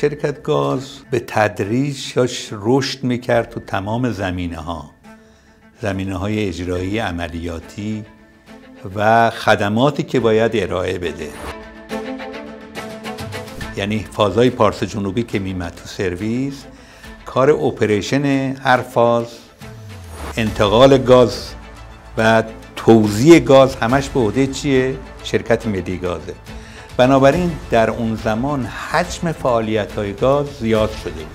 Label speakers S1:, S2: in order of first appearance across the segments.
S1: شرکت گاز به تدریج داشت رشد میکرد تو تمام زمینه‌های اجرایی، عملیاتی و خدماتی که باید ارائه بده. یعنی فازهای پارس جنوبی که میمد تو سرویس، کار اپریشن هر فاز، انتقال گاز و توزیع گاز همش به عهده چیه؟ شرکت ملی گازه. بنابراین در اون زمان حجم فعالیت‌های گاز زیاد شده بود،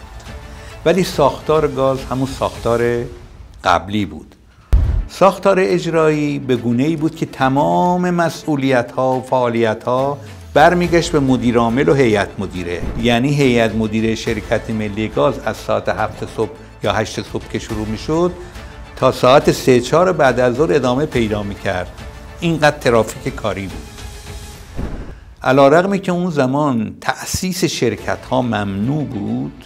S1: ولی ساختار گاز همون ساختار قبلی بود. ساختار اجرایی به گونه‌ای بود که تمام مسئولیت‌ها و فعالیت‌ها برمیگشت به مدیر عامل و هیئت مدیره. یعنی هیئت مدیره شرکت ملی گاز از ساعت 7 صبح یا 8 صبح که شروع میشد تا ساعت 3-4 بعد از ظهر ادامه پیدا میکرد. اینقدر ترافیک کاری بود. علی‌رغمی که اون زمان تأسیس شرکت‌ها ممنوع بود،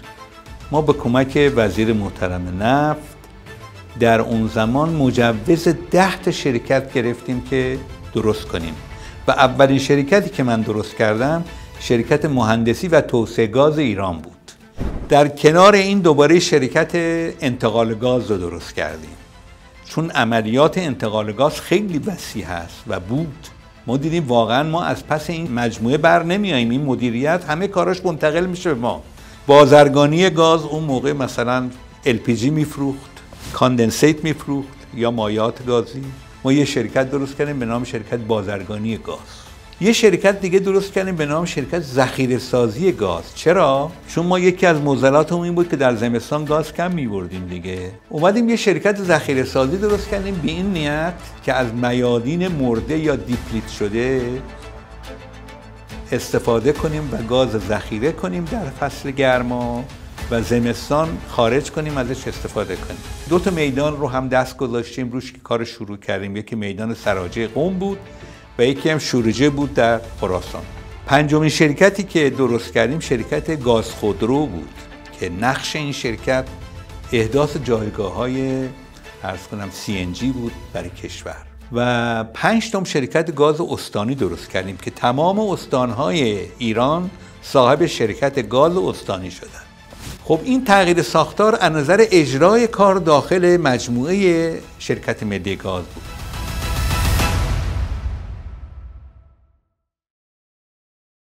S1: ما به کمک وزیر محترم نفت در اون زمان مجوز 10 تا شرکت گرفتیم که درست کنیم و اولین شرکتی که من درست کردم شرکت مهندسی و توسعه گاز ایران بود. در کنار این دوباره شرکت انتقال گاز رو درست کردیم، چون عملیات انتقال گاز خیلی وسیع هست و بود. ما دیدیم واقعا ما از پس این مجموعه بر نمیاییم. این مدیریت همه کاراش منتقل میشه به ما. بازرگانی گاز اون موقع مثلا LPG میفروخت، کاندنسیت میفروخت یا مایعات گازی. ما یه شرکت درست کردیم به نام شرکت بازرگانی گاز. یه شرکت دیگه درست کردیم به نام شرکت ذخیره سازی گاز. چرا؟ چون ما یکی از معضلاتمون این بود که در زمستان گاز کم می‌بردیم دیگه. اومدیم یه شرکت ذخیره سازی درست کردیم به این نیت که از میادین مرده یا دیپلیت شده استفاده کنیم و گاز ذخیره کنیم در فصل گرما و زمستان خارج کنیم ازش استفاده کنیم. 2 تا میدان رو هم دست گذاشتیم روش که کار شروع کردیم. یکی میدان سراجه قم بود و یکی هم شورجه بود در خراسان. 5مین شرکتی که درست کردیم شرکت گاز خودرو بود که نقش این شرکت احداث جایگاه‌های CNG بود برای کشور. و 5 تا شرکت گاز استانی درست کردیم که تمام استان‌های ایران صاحب شرکت گاز استانی شدند. خب این تغییر ساختار از نظر اجرای کار داخل مجموعه شرکت ملی گاز بود.